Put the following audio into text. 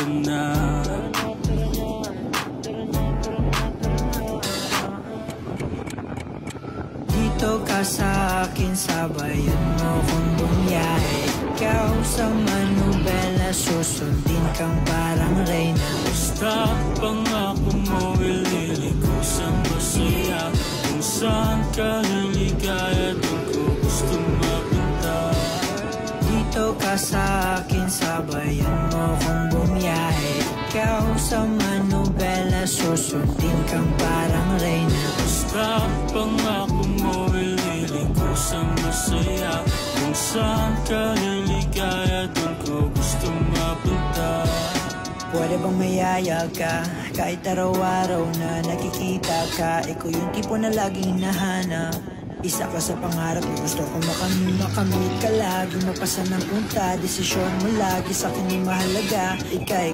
ka na. Dito ka sa akin, sabayan mo kung bumiyahe. Ikaw sa manubela, susundin kang parang reyna. Basta pangako mo, ililiko sa masaya. Kung saan ka liligaya, doon ko gusto mapunta. Dito ka sa akin, sabayan mo kung bumiyahe. Ikaw sa manubela, susundin kang parang reyna. Basta pangako mo, ililiko sa masaya. Kung saan ka liligaya, doon ko gusto mapunta. Pwede bang mayaya ka? Kahit araw-araw na nakikita ka, ikaw yung tipo na laging hinahanap. Isa ka sa pangarap ko, gusto ko makamit ka lagi. Mapasa ng punta, desisyon mo lagi sa akin ay mahalaga. Ika'y